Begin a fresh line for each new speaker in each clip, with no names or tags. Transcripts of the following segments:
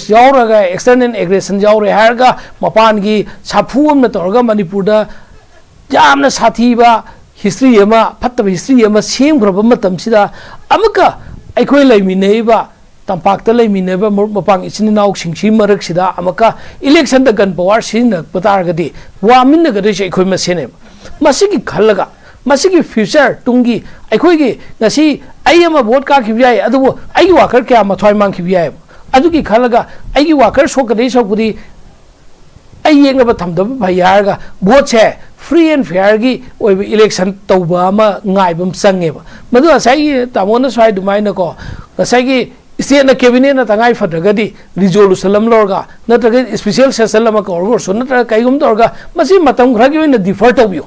violence yauraga external aggression yaure harga mapan gi sapu amna torga Manipur da jamna sathiba history ama phattaba history ama sem graba matam sida amaka aikoi laimineiba tampakta laimineba mapang ichini nauk singsi marak sida amaka election da gun power sin patargadi wa minna gade se aikoi masene masigi khalaga masigi future tungi aikoi gi ngasi ayama vote ka khibiyai adu ai worker kya mathoi mang khibiyai adu ki khalaga ai worker sokade sokudi ai yenga thamdaba bhayarga vote se free and fair gi election tauba ma ngaibam sangeba madu asai tamona sai dumaina ko asai gi state na cabinet na tangai fadragadi resolution lam lorga natraga special session lam ko orgo so natra kaigum dorga masi matam khra gi na defer tawbiyo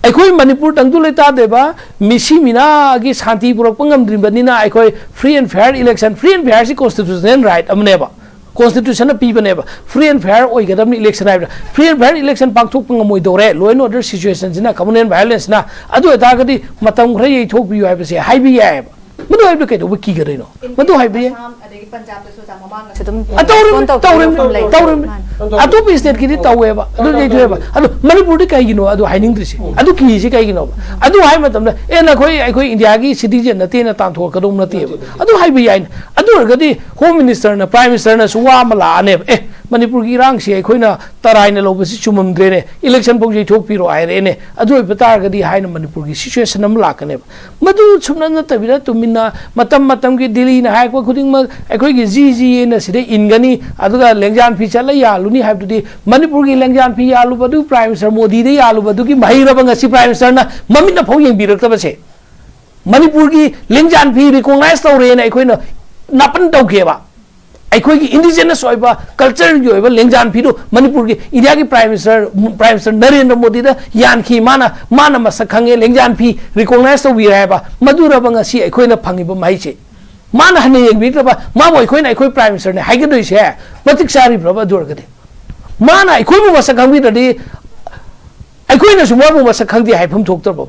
aikoi Manipur tangdu leta deba misi mina gi shanti purak pangam drinbanina aikoi free and fair election free and fair si constitutional right amneba constitution people never free and fair or get election free and fair election pangthok pangmoi dore law and order situations na communal violence na adu atagadi matam khrai thok bi hai base hai bi hai madu hai ke do ki gare no madu hai bi adegi punjab so sa mamang se dum tawrim atu bi state ki tawe ba adu dei thwe ba adu Manipur di kai gino adu haining dri adu ki si kai gino adu hai matam na e na khoi india gi citizen na te na tan thok kadum na te adu hai bi hai adu gadi home minister na prime minister na suwa mala ne Manipur ki rang si khoina tarai na lobo si chumum dre ne election pong ji thok piro ai re ne adu patar gadi hai na Manipur ki situation am la ka ne madu chumna na tabira tumina matam ki Delhi na hai ko khuding ma khoi gi ji na side ingani aduga lengjan phi chala ya luni hai di Manipur ki lengjan phi ya lu badu prime minister Modi de ya lu badu ki mai ra bang si prime minister na mamin na phau yeng bi rak ta ba se Manipur ki lengjan phi recognize taw re na khoi na napan taw ke ba aikoi ki indigenous oiba culture jo oiba lengjan phi do Manipur ki India ki prime minister Narendra Modi da yan khi mana masak khange lengjan phi recognize to wi ra ba madura bang si aikoi na phangi ba mai che mana hane yeng bi ba ma boy khoi na aikoi prime minister ne haige doi se matik sari braba dur gade mana aikoi bu masak khang bi da di aikoi na sumwa bu masak khang di hai phum thok tor ba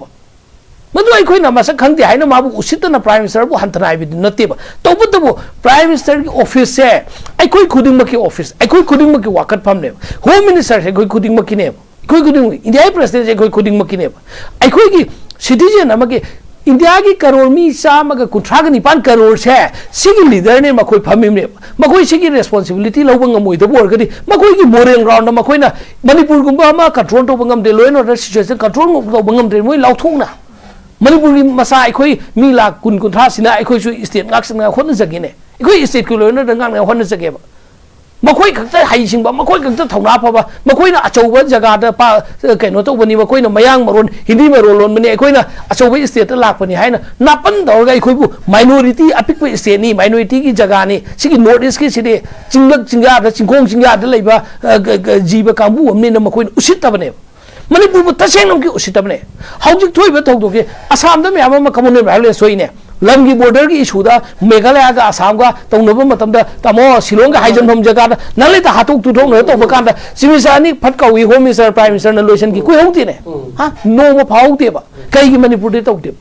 madu aikoi na masak khang di hai na ma bu usitna prime minister bu hantana ai bi natte ba to bu prime minister ki office se aikoi khuding ma ki office aikoi khuding ma ki wakat pham ne home minister se aikoi khuding ma ki ne aikoi khuding India president se aikoi khuding ma ki ne aikoi ki citizen ama ki India ki crore mi sama ga kunthra ga nipan crore se sigi leader ne makoi phamim ne makoi sigi responsibility lo bang moi da bor ga di makoi ki moral ground na makoi na Manipur gumba ma control to bangam de law and order situation control to bangam de moi lau thong na Manipur ki masa aikoi mi la kun thra sina aikoi su state ngak sang khon jagi ne aikoi state ku law and order ngak khon jagi ba makoi khakta hai sing ba makoi khakta thongna pha ba makoi na achouba jaga da pa kaino to bani makoi na mayang maron hindi maron lon mani aikoi na achouba state ta lak pani haina napan dor ga aikoi bu minority apik pu state ni minority ki jaga ni sigi north east ki side chinglak chingya da chingkong chingya da leiba jiba kambu amni na makoi usit ta bane Manipur bu taseng nam ki usit ta bane haujik thoi ba thok do ke Assam da me ama communal violence soi ne lamgi border ki issue da Meghalaya ga Assam ga tongnoba matam da tamo Shillong ga haijan phom jaga da nale ta hatuk tu thong ne to bakan da simisani phatkawi home minister prime minister na lotion ki koi hauti ne ha no mo phau te ba kai gi Manipur de tok te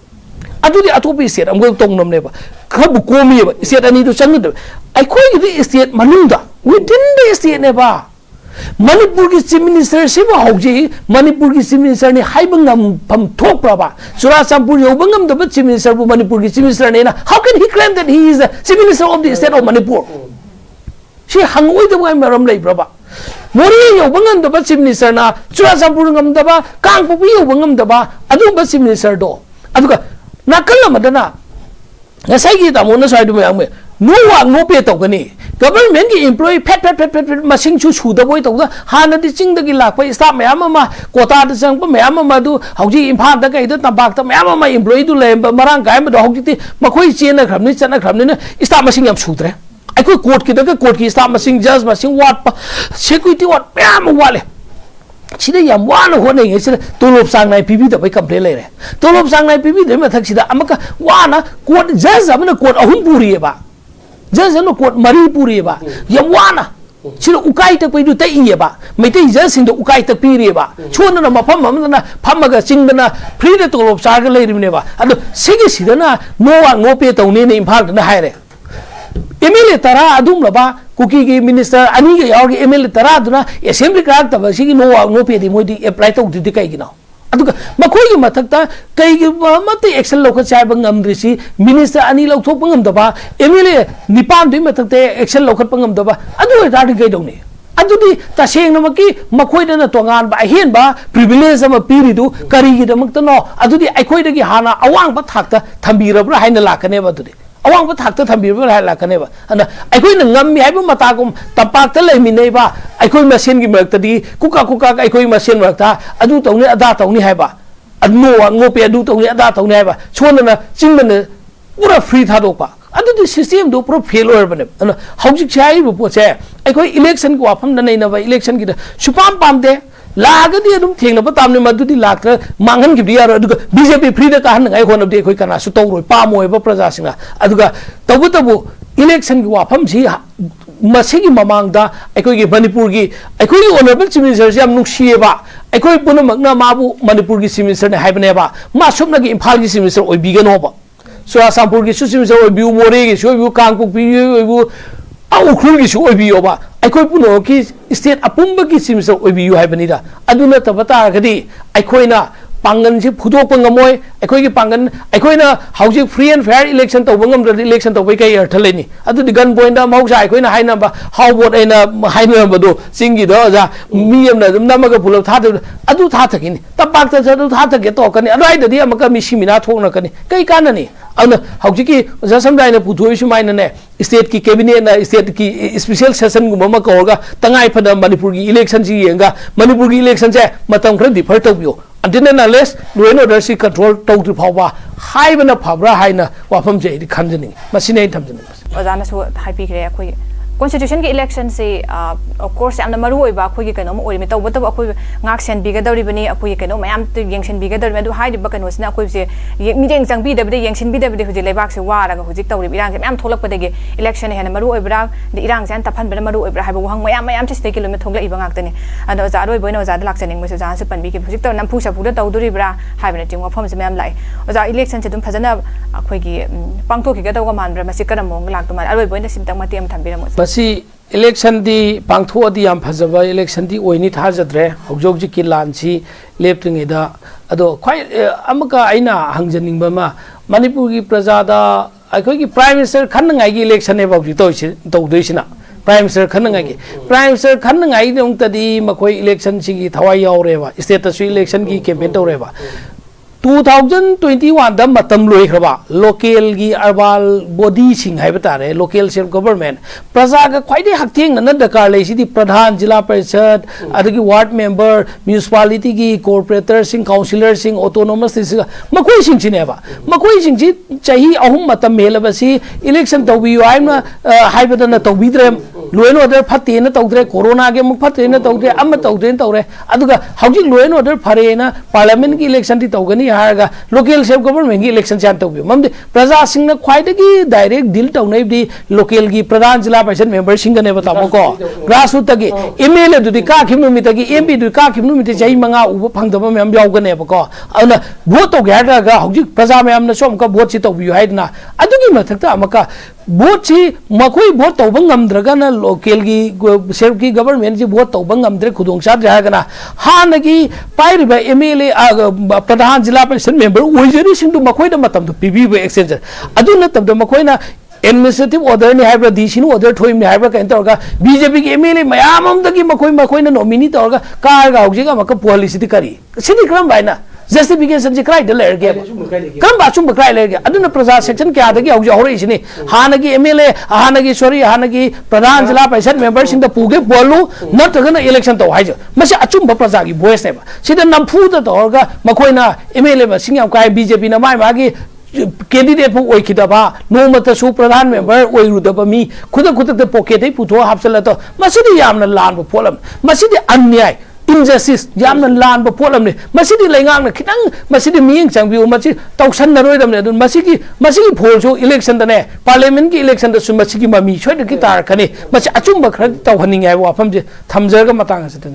adu di atopi state am go tong nam ne ba khabu komi ba state ani to chang de ai khoi gi state manunda within the state ne ba Manipur ki chief minister se ba hauji Manipur ki chief minister ni haibangam pham thok pra ba Churachampur yobangam da chief minister bu Manipur ki chief minister ne na how can he claim that he is the chief minister of the state of Manipur she hangoi da mai maram lai pra ba Mori yobangam da chief minister na Churachampur ngam da ba Kangpu yobangam da ba adu ba chief minister do aduga nakal madana ngasai gi ta mona sai du mai am no wa no pe to gani government ki employee pet masing chu da boy to da hana di ching da gi lak pa staff me ama kota da sang pa me ama du hauji imphal da kai da tabak ta me ama employee du le marang kai ma do hauji ti makhoi chen na khram ni chana khram ni na staff masing yam sudre ai ko court ki staff masing judge masing wat pa security wat me ama wale chida yam wana hone nge chida tolop sang nai pibi da bai complain le re tolop sang nai pibi de ma thak chida amaka wana court judge amna court ahun puri ba judge no court mari puri ba yam wana chida ukai tak pai du tai ye ba mai tai judge sing do ukai tak piri ba chona na mafam amna phamaga chingna free de tolop sar ga le ri ne ba ado sigi sida na no wa no pe to ne imphal na hai re emile tara adum la ba Kuki की minister अनी के यार के MLA तरा दुना assembly क्राक तब सिगी no no पेदी Modi apply तौदि कईगिनो अदुगा मखोई मथक्ता कई मत एक्शन लौख चाइब ngमद्रिसी मिनिस्टर अनी लौथोप ngमदबा एमएलए निपान दुई मथक्ते एक्शन लौखत ngमदबा अदु दादि कईदौनी अदुदी तसेंगनमकी मखोइदना तोंगान बा हेनबा प्रिविलेज अमा पीरिदु करीगिदमक्तनो अदुदी अखोइदगी हाना अवांगबा थाक्ता थंबीरब्रा हाइना लाकनेबा अदुदी अवांगबा थाक्ता थंबीरब्रा हाइना लाकनेबा अना अखोइना ngममी हाइबा मतागुम तंपाक्ता लेमिनेबा अखोइ मसेनगी मरक्तदी कुका कुका अखोइ मसेन मरक्ता अदु तौने अदा तौनी हाइबा अदनो ngोपे अदु तौने अदा तौने हाइबा सोनना चिंगमने पूरा फ्री थादोपा अदुदी सिस्टम दो पूरा फेल होरबने अना हौजिक छाइबो पोचे अखोइ इलेक्शन को वाफम नैनबा इलेक्शन की सुपाम पामदे लागदी अदुम थेंगनबा तामने मदुदी लाक्र मांगन की बियार अदुगा बीजेपी फ्री द काहन ngai होनबदे अखोइ कना सु तौरोय पामोयबा प्रजा सिंगा अदुगा तबु इलेक्शन की वाफम जी मसेगी ममांगदा अखोइ की मणिपुर की अखोइ ऑनरेबल चीफ मिनिस्टर से हम नुक्सिएबा अखोइ पुनमकना माबु मणिपुर की चीफ मिनिस्टर ने हाइबनेबा मा सुपनगी इम्फाल की चीफ मिनिस्टर ओइबिगनोबा चुराचांपुर की चीफ मिनिस्टर ओइबिउ मोरे की ओइबिउ कांगपुक ओइबिउ उखरुल की ओइबियोबा अखोइ पुनो की स्टेट अपुंब की चीफ मिनिस्टर ओइबिउ हाइबनिदा अदुना तबतारगदी अखोइना पांगन से फुदोप ngमोय अखोइ की पांगन अखोइना हाउजिक फ्री एंड फेयर इलेक्शन तौब ngमद्रदि इलेक्शन तौबै कै अर्थ लेनी अदुदि गन पॉइंट मौसा अखोइना हाइनाबा हाउ वोट एना हाइनाबदो सिंगी दो जा मियमना नमगा फुलो थाद अदु थाथकिनि तपाक तदु थाथके तोकनि अदाइददि अमका मिसिमिना थोकनकनि कै काननि अन हाउजिकी जसमदाइना पुथोइसु माइनने स्टेट की कैबिनेट ना स्टेट की स्पेशल सेशन गुमा कौरगा तंगाई फद मणिपुर की इलेक्शन जी येंगा मणिपुर की इलेक्शन से मतम खर डिफर तौबियो अंतिना लेस लॉ एंड ऑर्डर सी कंट्रोल तौद्रि फावबा हाइबना फाब्रा हाइना वाफम जे खंजनी मसिने थमजनी
ओजाना सु हाइपिग्रे अखोइ constitution ki election se of course amna maru oiba khoi ki keno oi me taw bataw akhoi ngak sen biga dawri bani akhoi keno mayam te yengsen biga dawri adu hai ba keno sina akhoi se mi jeng jang bi dabde yengsen bi dabde huji lebak se wara ga huji tawri irang se mayam tholak padege election hena maru oibra de irang se ta phan bana maru oibra hai ba wang mayam se stake kilometer thongla iba ngak tane ado za roi boina za da lak chening me se za se pan bi ki huji taw nam phu sa phu da tawduri bra hai bana ting wa phom se mayam lai oza election se dum phajana akhoi ki pangtho ki ga daw ga man bra masi karam mong lak tu ma roi boina sim tang mati am thambira mo
election दी पांथो दी याम फजब election दी ओइनी थाजद्रे हौजौजी की लानसी लेप्तिंगेदा अदो ख्वाइ अमका आइना हंगजनिंगबमा मणिपुर की प्रजादा अखोइ की प्राइम मिनिस्टर खन्नगाई की इलेक्शन ने बाउजी तौदोइसिना प्राइम मिनिस्टर खन्नगाई की प्राइम मिनिस्टर खन्नगाई दोंतदी मखोइ इलेक्शन सिगी थवाइ यावरेबा स्टेटस इलेक्शन की कैंपेन तौरेबा 2021 दा मतम लोइखरबा लोकल की अर्बन बॉडी सिंग है बतारे लोकल सेल्फ गवर्नमेंट प्रजा का ख्वाइदे हक्थेंग न दरकार लेसिदी प्रधान जिला परिषद अदगी वार्ड मेंबर म्युनिसिपैलिटी की कॉर्पोरेटर सिंग काउंसिलर सिंग ऑटोनोमस सिंग मखोइ सिंग सिनेबा मखोइ सिंग जी चाही अहुम मतम मेलबसी इलेक्शन तौबियो आइना हाइबदना तौबिद्रे लॉ एंड ऑर्डर फते न तौद्रे कोरोना के मुख फते न तौद्रे अम तौद्रे तौरे अदुगा हौजी लॉ एंड ऑर्डर फरेना पार्लियामेंट की इलेक्शन दी तौगनी हारगा लोकल सेल्फ गवर्नमेंट की इलेक्शन चान तौबियो ममदे प्रजा सिंग न ख्वाइदगी डायरेक्ट डील तौनै दी लोकल की प्रधान जिला परिषद मेंबर सिंग ने बतामो को ग्रास रूट तगी एमएलए दुदी का खिम नुमित तगी एमपी दुदी का खिम नुमित जई मंगा उब फंगदब मैम यावगने बको अना वोट तो गयागा हौजी प्रजा मैम न सोम का वोट सी तौबियो हाइदना अदुगी मथक्ता अमका वोट सी मखोई वोट तौब ngमद्रगना लोकल की सेल्फ की गवर्नमेंट जी वोट तौब ngमद्रे खुदोंग सा जागना हानगी पाइरिबा एमएलए प्रधान जिला परिषद मेंबर ओइजरी सिंग दु मखोई द मतम दु पीबीबो एक्सचेंज अदु नतम द मखोइना एडमिनिस्ट्रेटिव ऑर्डर ने हाइब्रा डीसी ऑर्डर थोइम ने हाइब्रा कैन तौरगा बीजेपी के एमएलए मयाम अमदगी मखोइना नॉमिनी तौरगा कारगा हौजिगा मक पॉलिसी करी सिदी क्रम बाइना जस्टिफिकेशन से क्राइड लेरगे कम बाचुम क्राइड लेरगे अदुना प्रजा सेक्शन क्या दगी हौजि हौरइसिनी हानगी एमएलए हानगी सॉरी हानगी प्रधान जिला परिषद मेंबर सिंग द पुगे बोलु नतगना इलेक्शन तो हाइज मसे अचुम प्रजा की वॉइस नेबा सिदा नमफु द तौरगा मखोइना एमएलए बसिंग याम काय बीजेपी ना मागी कैंडिडेट फो ओइखिदबा नोमतसु प्रधान मेंबर ओइरुदबा मी खुद खुद पॉकेट पुथो हापसल तो मसिदी यामना लान पोलम मसिदी अन्याय injustice yamna lan ba polam ne masidi lengang na khitang masidi miyeng changbiu masi tausan na roidam ne dun masigi phol so election da ne parliament ki election da su masigi mami choi da ki tar khani masi achum ba khra tawhaning ai wa pham je thamjar ga matang ase tan